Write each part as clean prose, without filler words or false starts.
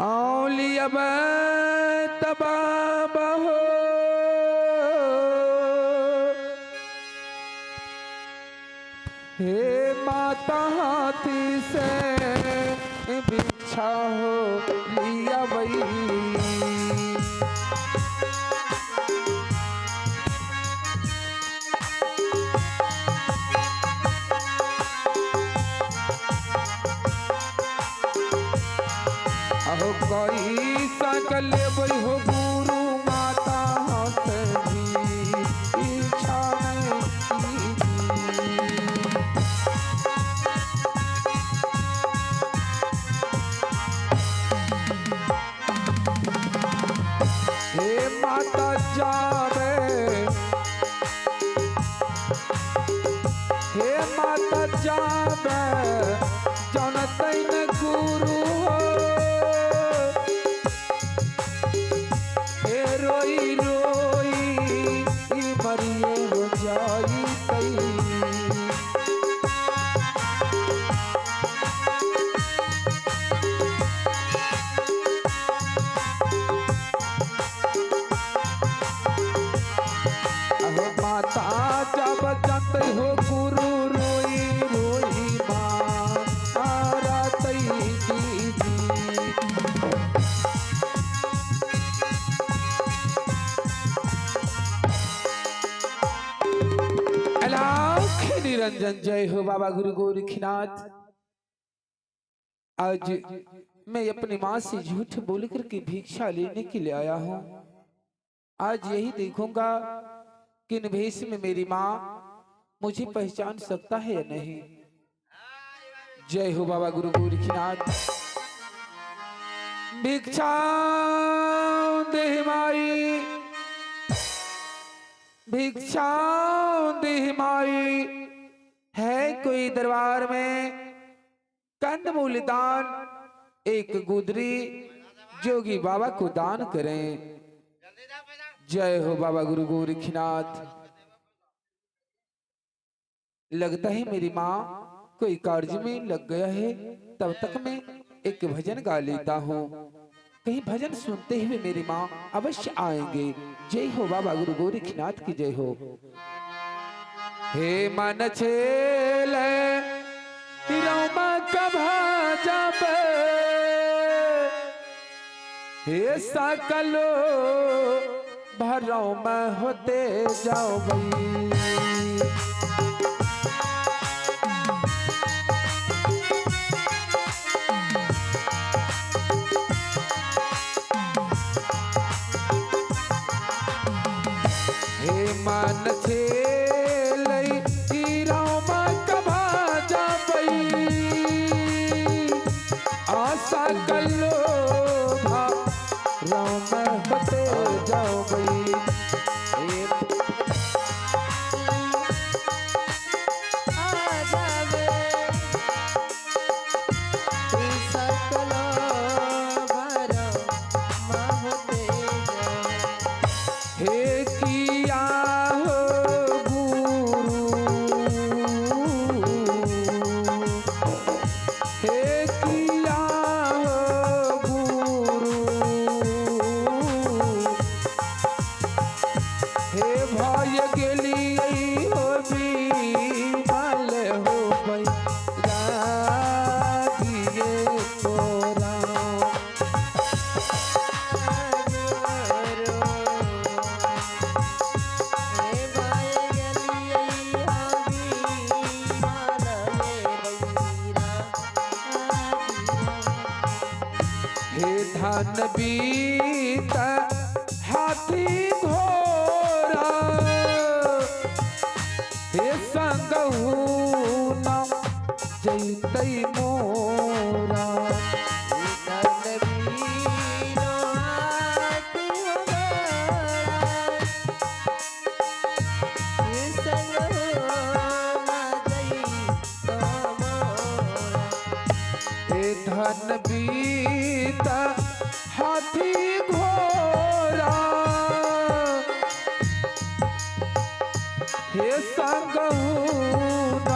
औलिया तबाह हो हे माता हाथी से भिक्षा हो लिया वही अहो कोई सकल वही हो गुरु माता हाथ भी इच्छा नहीं हे माता जावे हे माता जावे जनतै न गुरु हो हे रोई रोई मरिए हो जाई तई माता जब जत हो गुरु रोई रोई मारा तई जी अलौख निरंजन जय हो बाबा गुरु गोरखनाथ। आज मैं अपनी माँ से झूठ बोल करके भिक्षा लेने के लिए आया हूँ। आज यही देखूंगा किन भेष में मेरी माँ मुझे पहचान सकता है या नहीं। जय हो बाबा गुरु गोरखनाथ। भिक्षा दे माई भिक्षा दे माई है कोई दरबार में कंदमूल दान एक गुदरी जोगी बाबा को दान करें। जय हो बाबा गुरु गोरखनाथ। लगता है मेरी माँ कोई कार्य में लग गया है, तब तक मैं एक भजन गा लेता हूँ। कहीं भजन सुनते हुए मेरी माँ अवश्य आएंगे। जय हो बाबा गुरु गोरखनाथ की जय हो। हे मन छेले रोमा कभा जब हे सकलो भरो में होते जाओ भाई। हे मन छेलई हीरों कभा जाबई आशा कलो भरो में होते जाओ भाई। धन बीत हाथी घोड़ा हे संगहु न जैतई मोरा। धन बीत हाथी घोड़ा हे संगहु न जैतई मोरा। हे धन बीत हाथी घोड़ा हे संगहु न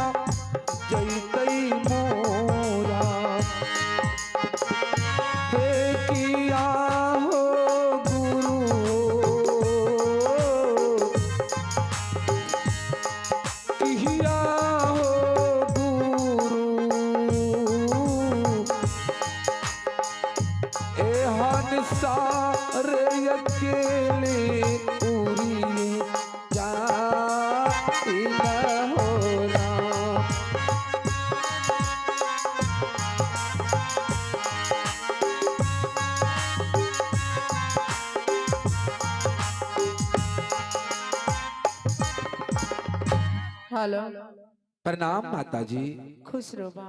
जैतई मोरा। हे एहन सारे अकेले उड़िए जाई न हो राम। हेलो। प्रणाम माता जी। खुश रहो बा।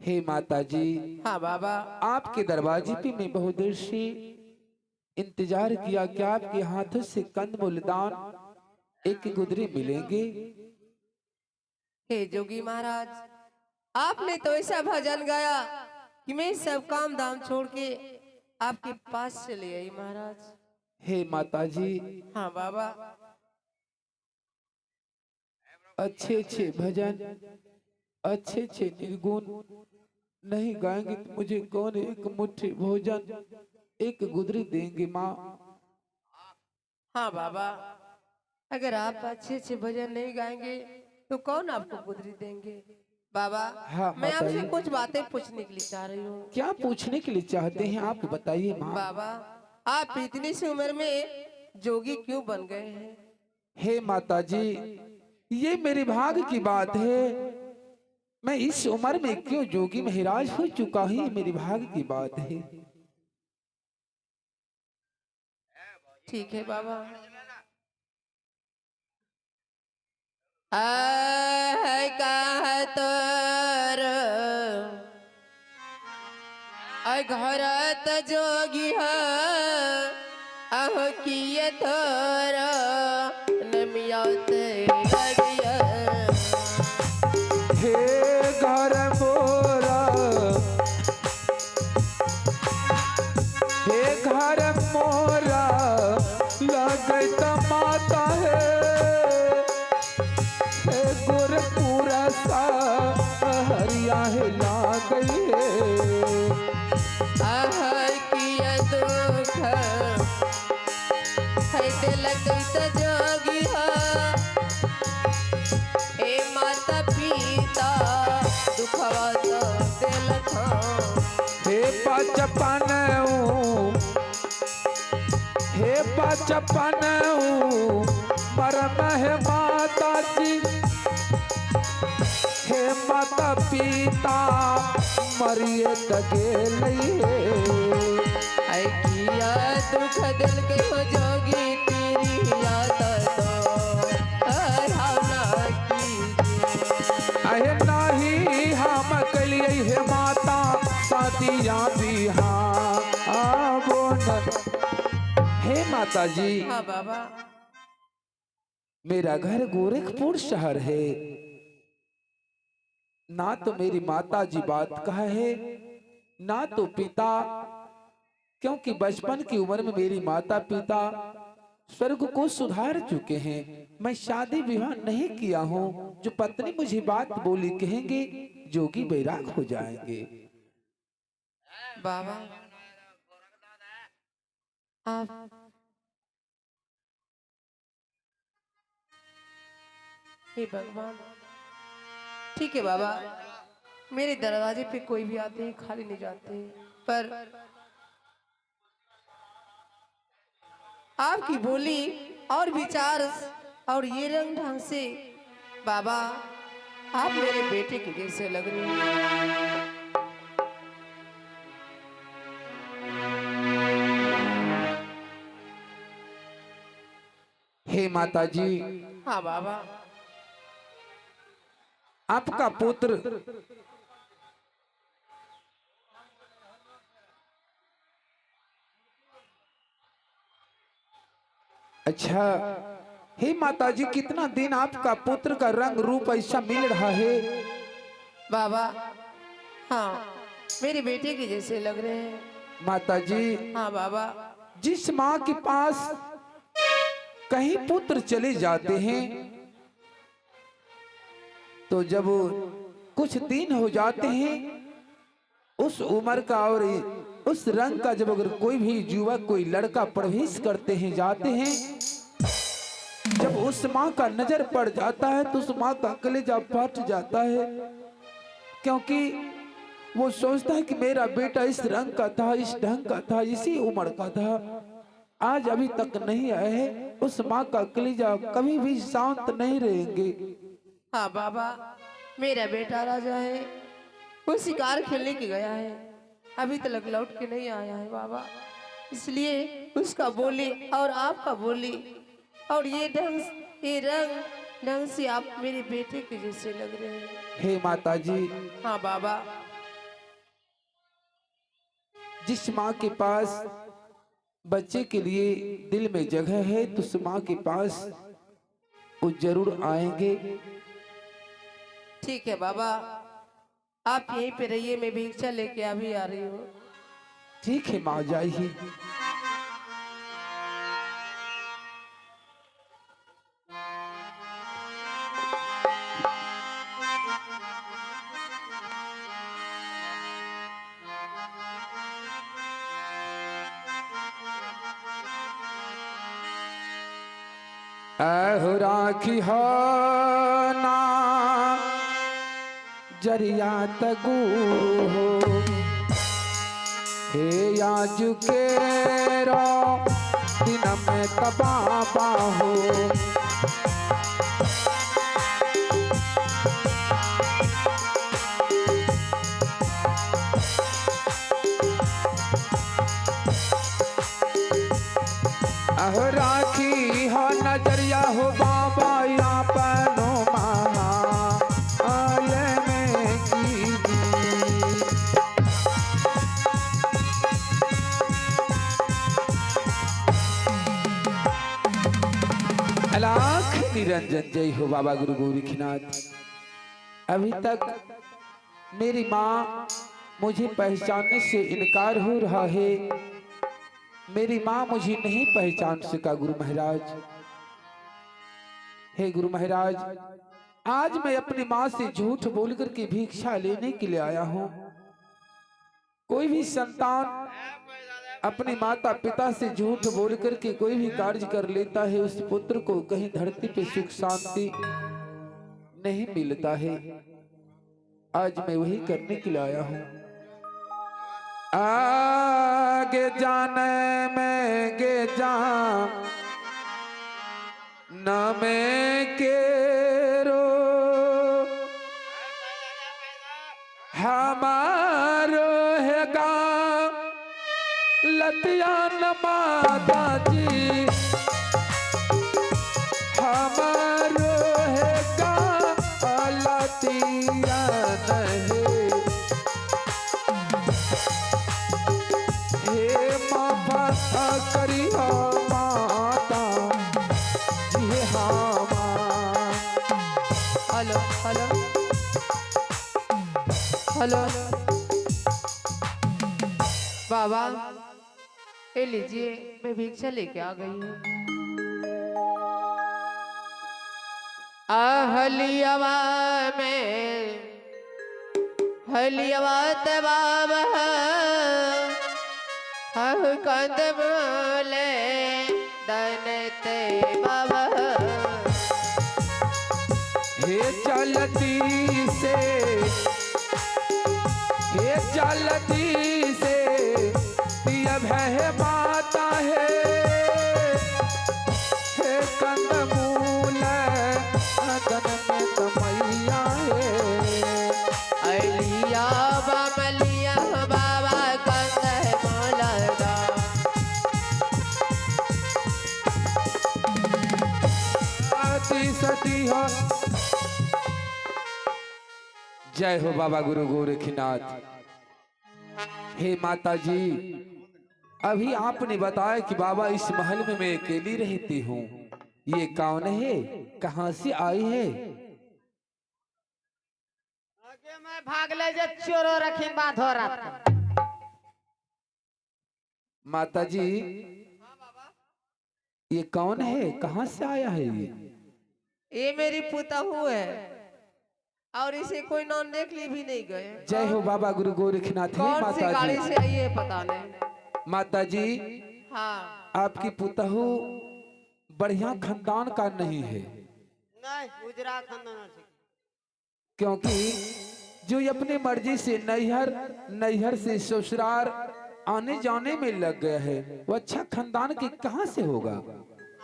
हे माता जी, हाँ बाबा। आपके दरवाजे पे मैं बहुत देर से इंतजार किया कि आपके हाथों से कंदमूल दान एक गुदरी मिलेंगे। हे जोगी महाराज, आपने तो ऐसा भजन गाया कि मैं सब काम धाम छोड़ के आपके पास चले आई महाराज। हे माता जी, हाँ बाबा। अच्छे अच्छे भजन, अच्छे अच्छे निर्गुण नहीं गाएंगे तो मुझे कौन एक मुट्ठी भोजन एक गुदरी देंगे माँ। हाँ बाबा, अगर आप अच्छे अच्छे भजन नहीं गाएंगे तो कौन आपको गुदरी देंगे। बाबा, हाँ मैं माता आपसे जी। कुछ बातें पूछने के लिए चाह रही हूँ। क्या पूछने के लिए चाहते हैं आप बताइए माँ। बाबा, आप इतनी सी उम्र में जोगी क्यों बन गए हैं। हे माता जी, ये मेरे भाग्य की बात है। मैं इस उम्र में क्यों जोगी महाराज हो चुका हूँ, ये मेरे भाग्य की बात है। ठीक है बाबा। है कहा तोर घर त जोगी है अह किए थोर नमिया तेरे गरिया। हे घर मोरा, हे घर मोरा लगत माता है। हे गुरपुरा सा हरिया है ला गई है। आह किए दुख है दिलक त जोगी है ए माता पिता दुखवा तो दिलक। हे बचपन हे बचपन मरम है माता जी। हे माता पिता मरिए तगे लइए। ऐ किया दुख दिल के हो जोगी तेरी याद तो हराना कीजिए। अहे नाही हम कलिए हे माता सादिया बिहार बोन। हे माता जी, हाँ बाबा। मेरा घर गोरखपुर शहर है। ना तो मेरी माता जी बात कहा है, ना तो पिता, क्योंकि बचपन की उम्र में मेरी माता पिता स्वर्ग को सुधार चुके हैं। मैं शादी विवाह नहीं किया हूँ। जो पत्नी मुझे बात बोली कहेंगे जोगी बैराग हो जाएंगे। बाबा, आप हे भगवान। ठीक है बाबा, मेरे दरवाजे पे कोई भी आते हैं खाली नहीं जाते हैं, पर आपकी बोली और विचार और ये रंग ढंग से बाबा आप मेरे बेटे के जैसे लग रहे हैं। हे माता जी, हाँ बाबा। आपका पुत्र अच्छा। हे माता जी, कितना दिन आपका पुत्र का रंग रूप ऐसा मिल रहा है। बाबा, हाँ मेरे बेटे के जैसे लग रहे हैं। माता जी, हाँ बाबा। जिस माँ के पास कहीं पुत्र चले जाते हैं तो जब कुछ दिन हो जाते हैं उस उम्र का और उस रंग का, जब अगर कोई भी युवक कोई लड़का प्रवेश करते हैं जाते हैं, जब उस माँ का नजर पड़ जाता है तो उस माँ का कलेजा फट जाता है। क्योंकि वो सोचता है कि मेरा बेटा इस रंग का था, इस ढंग का था, इसी उम्र का था, आज अभी तक नहीं आया है। उस माँ का कलेजा कभी भी शांत नहीं रहेंगे। हाँ बाबा, मेरा बेटा राजा है, वो शिकार खेलने के गया है, अभी तक लौट के नहीं आया है बाबा। इसलिए उसका बोली और आपका बोली और ये ढंग से आप मेरे बेटे के जैसे लग रहे हैं। हे माता जी, हाँ बाबा, जिस माँ के पास बच्चे के लिए दिल में जगह है तो उस माँ के पास वो जरूर आएंगे। ठीक है बाबा, आप यहीं पे रहिए, मैं भिक्षा लेके अभी आ रही हूँ। ठीक है माँ, जाइए। अहो राखी हो ना जरिया तगुरु हो, हे आज के रो दिन में तबाबा हो। अहो राखी हो नजरिया हो बाबा या पनो महा आले में की लाख निरंजन जय हो बाबा गुरु गोरखनाथ। अभी तक मेरी माँ मुझे पहचानने से इनकार हो रहा है। मेरी माँ मुझे नहीं पहचान सका गुरु महाराज। हे गुरु महाराज, आज मैं अपनी माँ से झूठ बोल करके भिक्षा लेने के लिए आया हूँ। कोई भी संतान अपने माता पिता से झूठ बोल करके कोई भी कार्य कर लेता है, उस पुत्र को कहीं धरती पे सुख शांति नहीं मिलता है। आज मैं वही करने के लिए आया हूँ। आगे जाने में गे जा न में के रो हमारो है गा लतिया न माता जी, हमारो है गा लतिया नहीं। करिया माता जी हामा। हेलो हेलो हेलो बाबा, ये लीजिए, मैं भिक्षा लेके आ गई हूँ। हलियावा में हलियावा तबाब कंद बोले दनते बाबा। हे चलती से, हे चलती से दिया भय माता है। हे कंदमूल अदन में कमैया है। अलिया बमलिया बाबा कंदमूल दा। सती हो। जय हो बाबा गुरु गोरखनाथ। हे माता जी, अभी आपने बताया कि बाबा इस महल में मैं अकेली रहती हूँ। ये कौन है, कहाँ से आई है? आगे मैं भाग ले जे चोरो रखी बांधो रात। माता जी, ये कौन है, कहाँ से आया है ये मेरी पुतहू है और इसे कोई नॉन देख ली भी नहीं गए। जय हो बाबा गुरु गोरखनाथ। हे कौन सी माता गाड़ी जी, से आई है पता नहीं। माता जी, हाँ, आपकी पुतहू बढ़िया खानदान का नहीं है, नहीं उजरा खानदान से। क्योंकि जो अपनी मर्जी से नैहर नैहर से ससुराल आने जाने में लग गया है, वो अच्छा खानदान के कहाँ से होगा?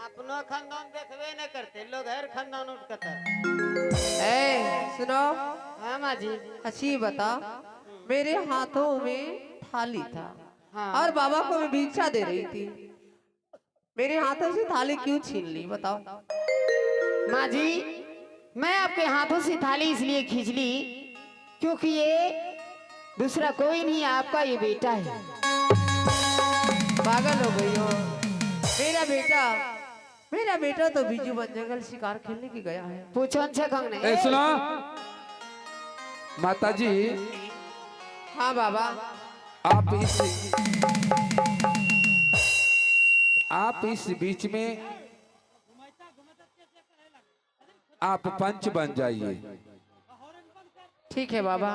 अपनो खानदान देखबे न करते लोग, हर खानदान उठ कतर। ए सुनो, हाँ माँ जी। अच्छी बता, मेरे हाथों में थाली था हाँ। और बाबा को मैं भिक्षा दे रही थी, मेरे हाथों से थाली क्यों छीन ली बताओ? माँ जी, मैं आपके हाथों से थाली इसलिए खींच ली क्योंकि ये दूसरा कोई नहीं, आपका ये बेटा है। पागल हो गई हो? मेरा बेटा, मेरा बेटा तो बीजू बन जंगल शिकार खेलने की गया है। पूछो अच्छे खंगने। ए सुना माता जी, हाँ बाबा। आप इस बीच में आप पंच बन जाइए। ठीक है बाबा।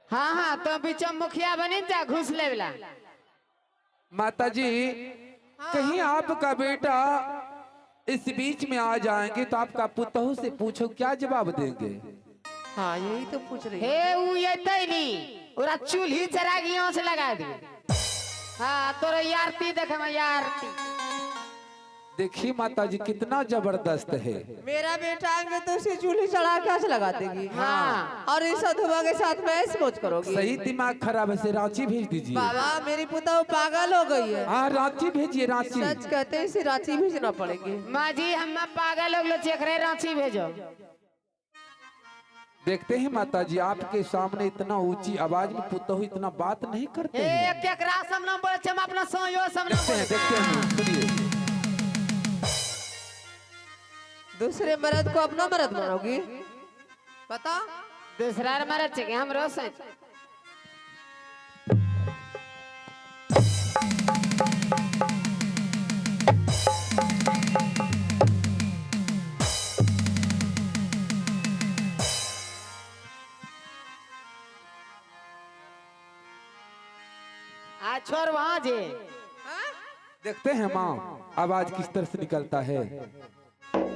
हाँ हाँ, तो बीच मुखिया बने जा, घुस ले वाला। माता जी, कहीं आपका बेटा इस बीच में आ जाएंगे तो आपका पुतहू से पूछो क्या जवाब देंगे? हाँ यही तो पूछ रही हूँ। हे उ ये तैली ओरा चूल्ही चरागियों से लगा दी। हाँ तोरा यारती देखे मैं यारती। देखिए माता जी कितना जबरदस्त है। मेरा बेटा आएंगे तो उसे चूल्हे चढ़ा के आँच लगा देगी। हाँ। और इस अधुआ के साथ मैं सोच करोगी। सही दिमाग खराब है, से रांची भेज दीजिए। बाबा मेरी पुतहू पागल हो गई है। हाँ रांची भेजिए, रांची। सच कहते हैं इसे रांची भेजना पड़ेगी। माँ जी हम पागल हो गए, चेक रहे रांची भेजो। देखते हैं माता जी, आपके सामने इतना ऊंची आवाज में पुतहू इतना बात नहीं करते हैं। एक एक रात हम ना बोले, हम अपना सोयो सब ना बोले। देखते हैं सुनिए। दूसरे मर्द को अपना मर्द मानोगी? बता। दूसरा मरद चेक हम रोस हैं। आज छोड़ वहाँ जे। देखते हैं माँ आवाज किस तरह से निकलता है।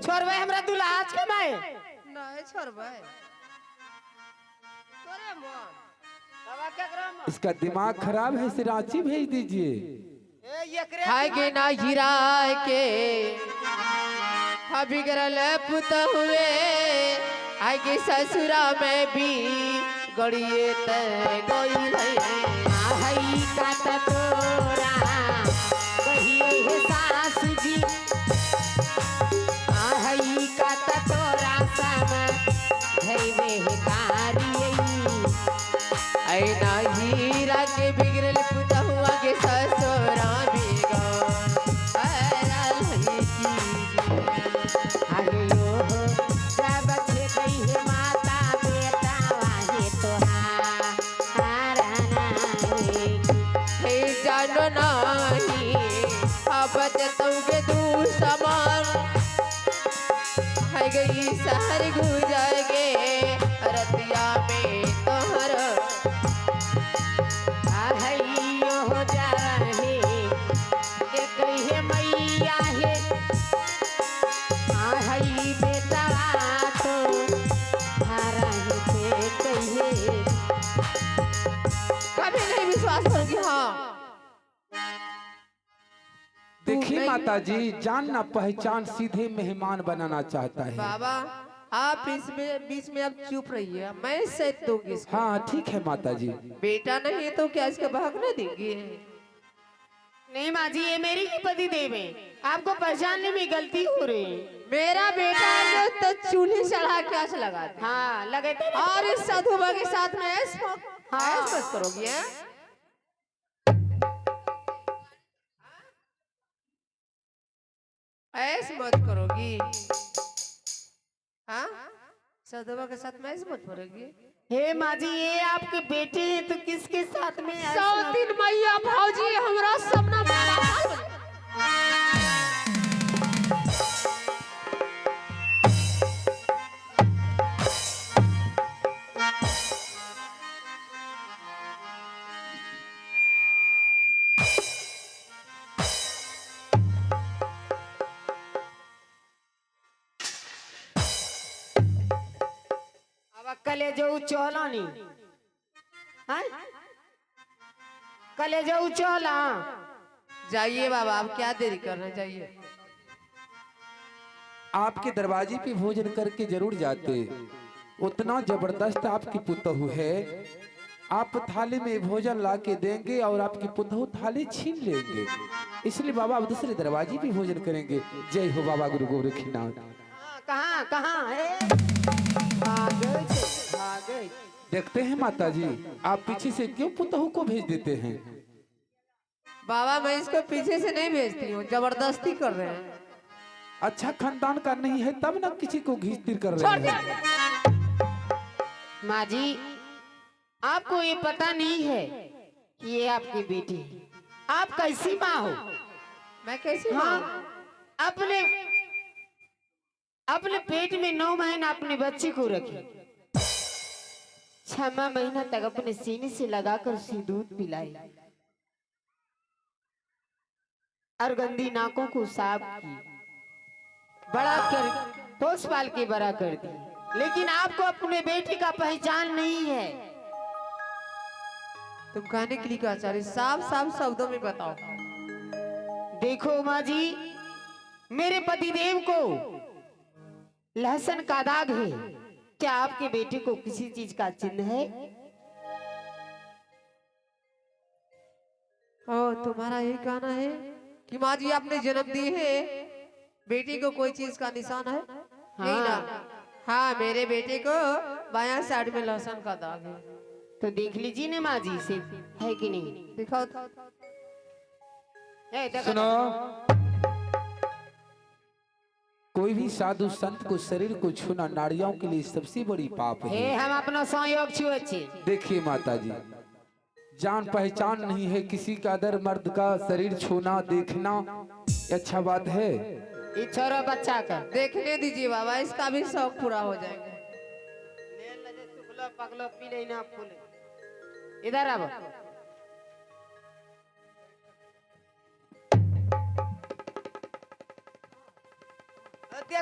छोड़ भाई हमरा दूल्हा आज के माए। नहीं छोड़ भाई। तोरे मन। दवा क्या करो? इसका दिमाग खराब है, इसे रांची भेज दीजिए। ये करे। हाय के ना हीरा के हबी करल पुत हुए, हाय के ससुरा में भी गड़िए तय गई है। आहई का तोरा कहिए हे सासु जी, आहई का तोरा सम धैवे हे कारियई। ऐ ना हीरा के बिगड़ल पुत हुआ के ससुरा में आगे यो हो सब छे कही हे माता बेटा वाहे तोहारा नाई। हे जानो नाही अब जतोगे दू समान, है गई शहर गुजर गे रतिया में तोहर। आहई यो हो जा रहे के कही हे मैया हे, आहई बेटा तो हारा हे के कहिए। कभी नहीं विश्वास करोगी। हाँ देखिए नहीं। माता जी, जान ना पहचान सीधे मेहमान बनाना चाहता है। बाबा आप इसमें बीच में अब चुप रहिए, मैं सेट दूंगी इसको। हाँ ठीक है माता जी। बेटा नहीं तो क्या इसका भागने देंगे? नहीं माँ जी, ये मेरी ही पति देव है, आपको पहचानने में गलती हो रही है। मेरा बेटा जो तो चूल्हे चढ़ा के आँच लगा दे। हाँ लगे थे। और इस साधुबा के साथ में ऐस हाँ। बस करोगी हैं? ऐस मत करोगी। हाँ साधुबा के साथ में ऐस मत करोगी। हे माँ जी, ये आपके बेटे हैं तो किसके साथ में ऐसा? सौ दिन मैया भौजी हमरा सपना मारा। अब कले जो चौलानी हैं? कले जो चौला जाइए बाबा, आप क्या देरी कर रहे हैं, जाइए। आपके दरवाजे पे भोजन करके जरूर जाते। उतना जबरदस्त आपकी पुतहू है, आप थाली में भोजन ला के देंगे और आपकी पुतहू थाली छीन लेंगे। इसलिए बाबा आप दूसरे दरवाजे पे भोजन करेंगे। जय हो बाबा गुरु गोरखनाथ। कहाँ कहाँ है? भागे देखते हैं माता जी, आप पीछे से क्यों पुतहू को भेज देते हैं? बाबा मैं इसको पीछे से नहीं भेजती हूँ, जबरदस्ती कर रहे हैं। अच्छा खानदान का नहीं है तब ना किसी को घींच तीर कर रहे हैं। माँ जी, आपको ये पता नहीं है कि ये आपकी बेटी है। आप कैसी माँ हो? मैं कैसी हाँ, माँ? अपने अपने पेट में 9 महीना अपने बच्चे को रखे, 6वां महीना तक अपने सीने से लगाकर उसे दूध पिलाई और गंदी नाकों को साफ की, बड़ा कर पोस पाल के बड़ा कर दी। लेकिन आपको अपने बेटी का पहचान नहीं है। तुम कहने के लिए क्या चाह रही, साफ साफ शब्दों में बताओ। देखो माँ जी, मेरे पतिदेव को लहसुन का दाग है। क्या आपके बेटे को किसी चीज का चिन्ह है? ओ तुम्हारा यही कहना है कि माँ जी आपने जन्म दिए है, बेटी को कोई चीज का निशान है? नहीं ना? हाँ, मेरे बेटे को बायां साइड में लहसुन का दाग है। तो देख लीजिए ना माँ जी, से है कि नहीं? दिखाओ तो। सुनो, कोई भी साधु संत को शरीर को छूना नारियों के लिए सबसे बड़ी पाप है। हम अपना संयोग छुए छे। देखिए माता जी, जान पहचान नहीं है किसी का अदर मर्द का शरीर छूना देखना अच्छा बात है? ये छोरा बच्चा का देखने दीजिए बाबा, इसका भी शौक पूरा हो जाएगा। पगलो पीले ना फूले। इधर अब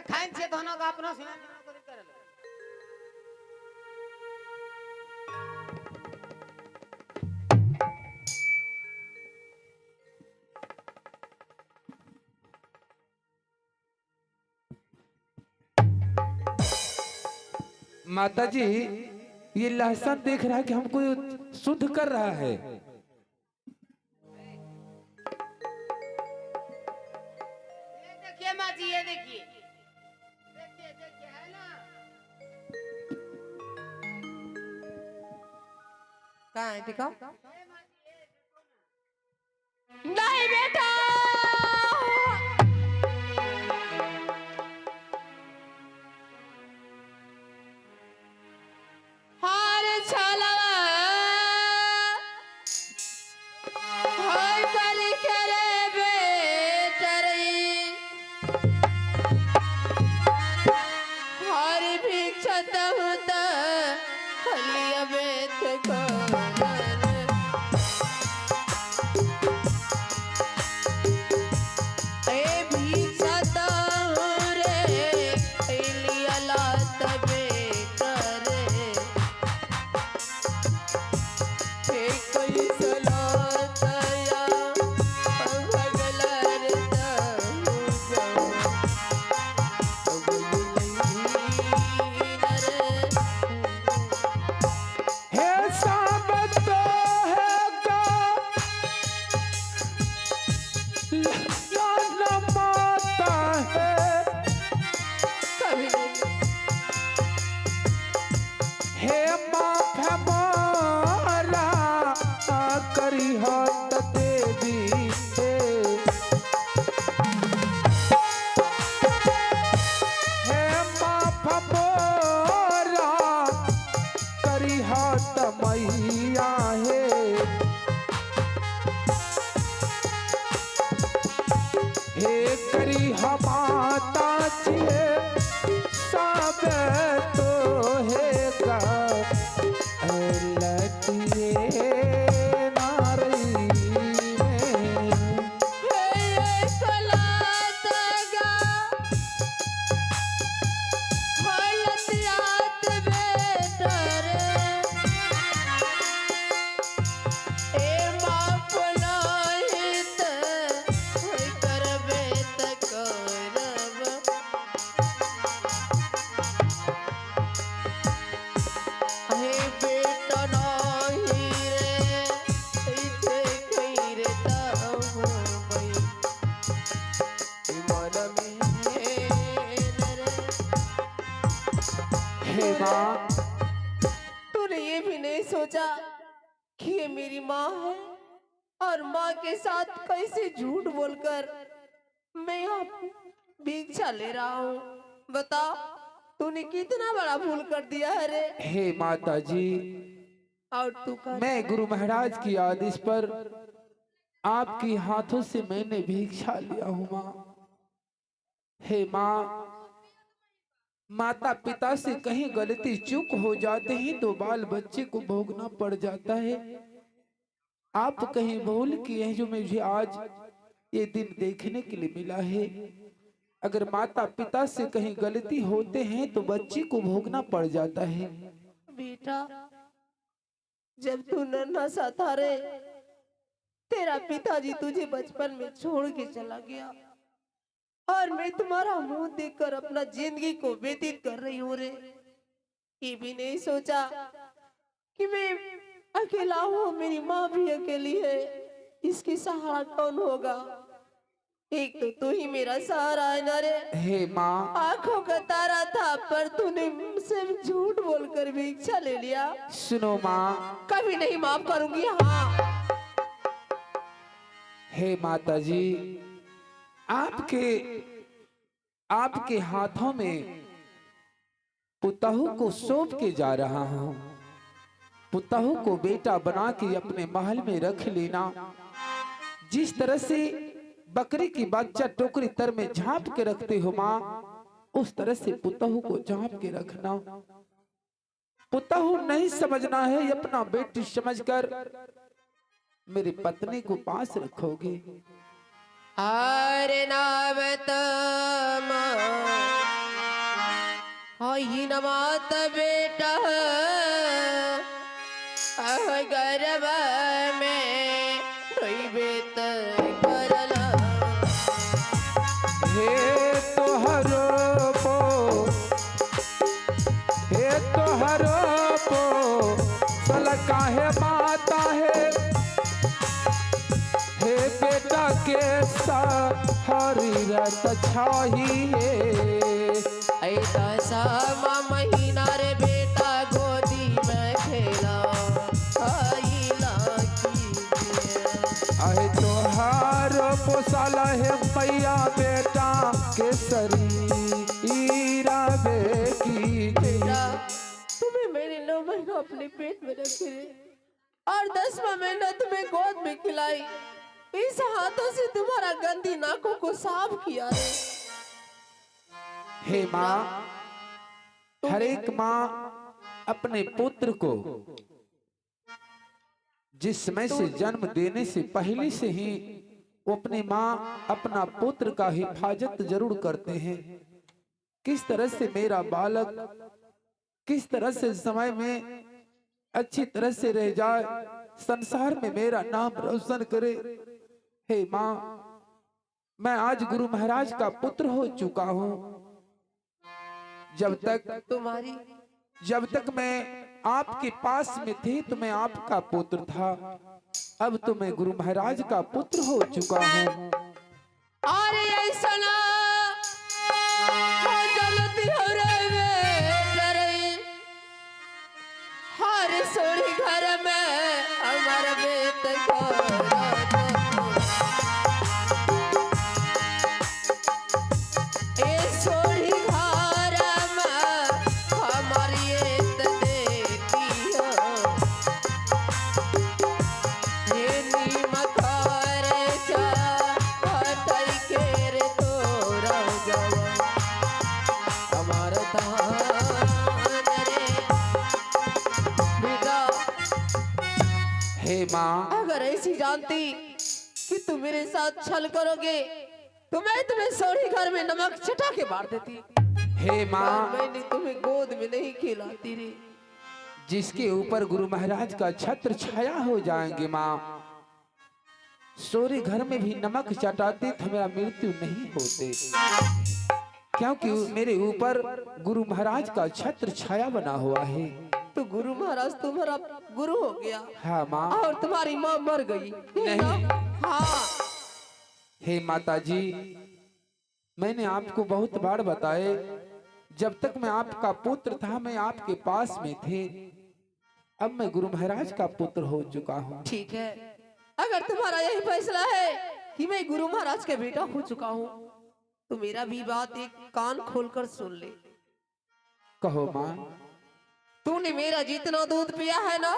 खाइन से दोनों का अपना सुना कर लो। माता जी, ये लहसुन देख रहा है कि हमको शुद्ध कर रहा है। ये देखिए माँ जी, ये देखिए देखिए देखिए, है ना? कहाँ है, दिखाओ। नहीं बेटा, माँ। तूने ये भी नहीं सोचा कि ये मेरी माँ है और माँ के साथ कैसे झूठ बोलकर मैं आप भिक्षा ले रहा हूँ। बता, तूने कितना बड़ा भूल कर दिया है रे। हे माता जी, और तू कर मैं गुरु महाराज की आदेश पर आपके हाथों से मैंने भिक्षा लिया हूँ माँ। हे माँ, माता पिता से कहीं गलती चूक हो जाते ही तो बाल बच्चे को भोगना पड़ जाता है। आप कहीं भूल किए हैं जो मुझे आज ये दिन देखने के लिए मिला है। अगर माता पिता से कहीं गलती होते हैं तो बच्चे को भोगना पड़ जाता है। बेटा, जब तू नन्हा सा था रे, तेरा पिताजी तुझे बचपन में छोड़ के चला गया और मैं तुम्हारा मुंह देखकर अपना जिंदगी को व्यतीत कर रही हूँ रे। ये भी नहीं सोचा कि मैं अकेला हूँ, मेरी माँ भी अकेली है, इसकी सहारा कौन होगा। एक तो तू ही मेरा सहारा है ना रे। हे माँ, आंखों का तारा था पर तूने मुझसे झूठ बोलकर भिक्षा ले लिया। सुनो माँ। कभी नहीं माफ करूंगी। हाँ, हे माता जी, आपके हाथों में पुतहू को सौंप के जा रहा हूँ। पुतहू को बेटा बना के अपने महल में रख लेना। जिस तरह से बकरी की बच्चा टोकरी तर में झांप के रखते हो माँ, उस तरह से पुतहू को झांप के रखना। पुतहू नहीं समझना है, अपना बेटी समझकर मेरी पत्नी को पास रखोगे। अरे नमात बेटा गर्भ में बेत करला। हे तोहरो पो सल काहे माता है। हे बेटा के हरी रत छाही है। ऐसा महीना रे बेटा गोदी में खेला अहे तोहारो पोसाला है मैया बेटा के शरीरा बेकी। बेटा, तुम्हें मैंने 9 महीना अपने पेट में रखे और 10वां महीना तुम्हें गोद में खिलाई। इस हाथों से तुम्हारा गंदी नाकों को साफ किया रे। हे माँ, हर एक माँ अपने पुत्र को जिस समय से जन्म देने से पहले से ही वो अपनी माँ अपना पुत्र का हिफाजत जरूर करते हैं। किस तरह से मेरा बालक किस तरह से समय में अच्छी तरह से रह जाए, संसार में मेरा नाम रोशन करे। हे माँ, मैं आज गुरु महाराज का पुत्र हो चुका हूँ। जब तक मैं आपके पास में थी तो मैं आपका पुत्र था। अब तो मैं गुरु महाराज का पुत्र हो चुका हूँ। अरे ऐसा ना हो जल्दी हो रे हर सोरी घर में हमारा बेट को माँ, अगर ऐसी जानती कि तुम मेरे साथ छल करोगे तो मैं तुम्हें सोरी घर में नमक छिटा के मार देती। हे माँ, मैंने तुम्हें गोद में नहीं खिलाती रे। जिसके ऊपर गुरु महाराज का छत्र छाया हो जाएंगे माँ, सोरी घर में भी नमक चटाते तो मेरा मृत्यु नहीं होते, क्योंकि मेरे ऊपर गुरु महाराज का छत्र छाया बना हुआ है। तो गुरु महाराज तुम्हारा गुरु हो गया। हाँ माँ। और तुम्हारी माँ मर गई नहीं। हाँ। हे माता जी, मैंने आपको बहुत बार बताए जब तक मैं आपका पुत्र था मैं आपके पास में थे, अब मैं गुरु महाराज का पुत्र हो चुका हूँ। ठीक है, अगर तुम्हारा यही फैसला है कि मैं गुरु महाराज का बेटा हो चुका हूँ तो मेरा भी बात एक कान खोलकर सुन ले। कहो माँ। तूने मेरा जितना दूध पिया है ना,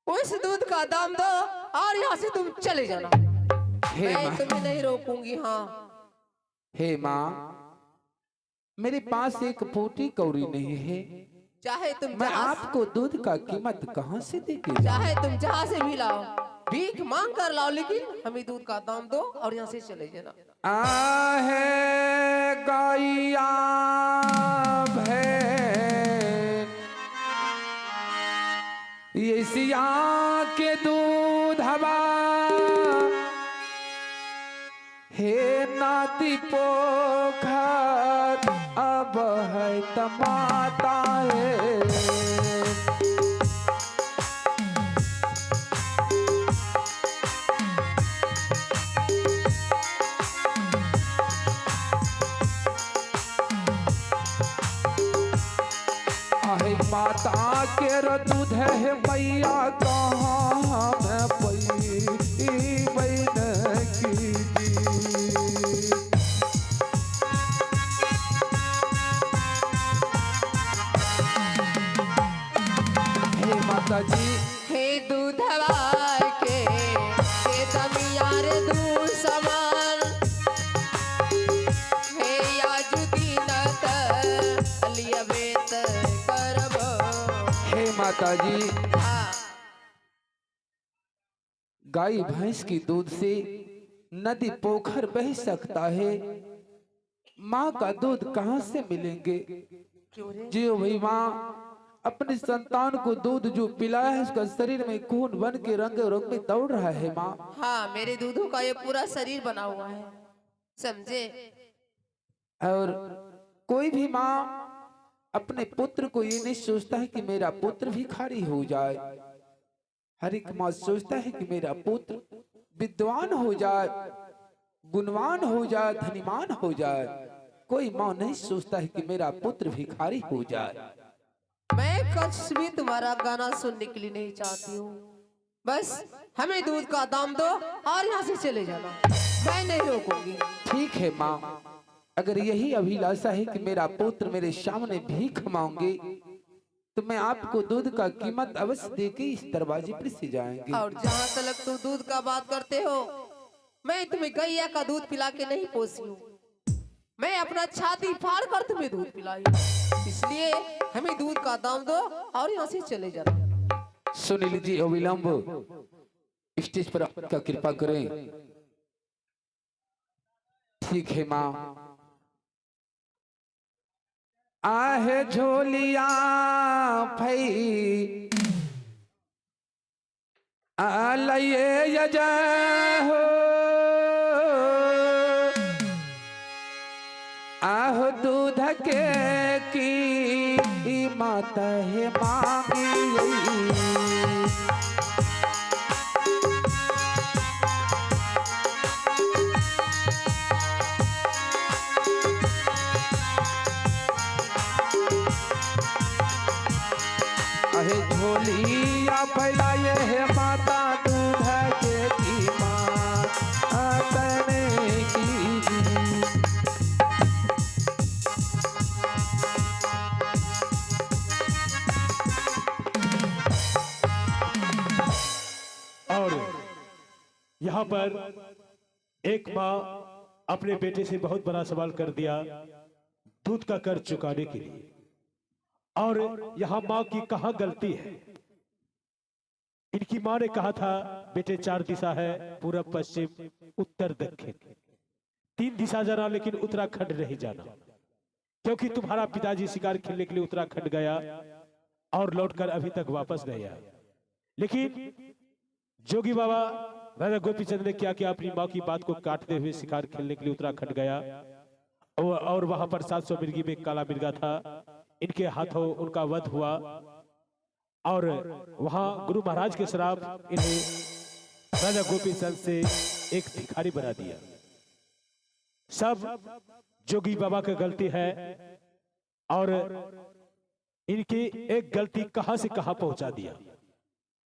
उस दूध का दाम दो और यहाँ से तुम चले जाना। हे मैं माँ, तुम्हें नहीं रोकूंगी। हाँ हे माँ, मेरे पास एक फूटी कौड़ी नहीं है, चाहे तुम मैं जहाँ आपको दूध का कीमत कहाँ से देके जाऊं? चाहे तुम जहाँ से भी लाओ, भीख मांग कर लाओ, लेकिन हमें दूध का दाम दो और यहाँ से चले जाना। आहे गैया भैन ये सिया के दूध हवा, हे नाती पोखर अब है तमाता है। आहे माता के दूध है मैया कहाँ मैं पई बहन की जी। हे माता जी, हे दूधवा के दमियार दूध समान, हे याजुदीनत अलियबेत करबो। हे माता जी, हाँ, गाय भैंस की दूध से नदी पोखर बह सकता है, माँ का दूध कहाँ से मिलेंगे? क्यों रे? जो भाई माँ अपने संतान को दूध जो पिलाया है उसका शरीर में खून बन के रंग रंग में दौड़ रहा है माँ। हाँ, मेरे दूधों का ये पूरा शरीर बना हुआ है, समझे? और कोई भी माँ अपने पुत्र को ये नहीं सोचता है कि मेरा पुत्र भिखारी हो जाए। हर एक माँ सोचता है कि मेरा पुत्र विद्वान हो जाए, गुणवान हो जाए, धनीमान हो जाए। कोई माँ नहीं सोचता है कि मेरा पुत्र भिखारी हो जाए। मैं कुछ भी तुम्हारा गाना सुनने के लिए नहीं चाहती हूँ, बस हमें दूध का दाम दो और यहाँ से चले जाना, मैं नहीं रोकूंगी। ठीक है माँ, अगर यही अभिलाषा है कि मेरा पुत्र मेरे सामने भीख मांगे तो मैं आपको दूध का कीमत अवश्य देके इस दरवाजे पर से जाएंगे। और जहाँ तक तू दूध का बात करते हो, मैं तुम्हें गैया का दूध पिला के नहीं पोसी हूँ, मैं अपना छाती फाड़ कर तुम्हें दूध पिलाई, इसलिए हमें दूध का दाम दो और यहाँ से चले जाना। सुनील जी अविलंब स्टेज पर आपका कृपा करें। ठीक है माँ। आहे झोलिया भई आलये यजा हो, आह दूध के की माता है मांगी। अहे झोलिया फैलाए है माता दूध के की माता ने की। और यहाँ पर एक माँ अपने बेटे से बहुत बड़ा सवाल कर दिया दूध का कर्ज चुकाने के लिए। और यहाँ माँ की कहाँ गलती है? इनकी माँ ने कहा था बेटे 4 दिशा है, पूरब पश्चिम उत्तर दक्षिण, 3 दिशा जाना लेकिन उत्तराखंड नहीं जाना, क्योंकि तुम्हारा पिताजी शिकार खेलने के लिए उत्तराखंड गया और लौटकर अभी तक वापस नहीं आया। लेकिन जोगी बाबा राजा गोपीचंद ने क्या किया, अपनी माँ की बात को काटते हुए शिकार खेलने के लिए उत्तराखंड गया और वहां पर 700 मिर्गी में काला मिर्गा था, इनके हाथों उनका वध हुआ और वहां गुरु महाराज के श्राप इन्हें राजा गोपीचंद से एक भिखारी बना दिया। सब जोगी बाबा की गलती है और इनकी एक गलती कहां से कहां पहुंचा दिया।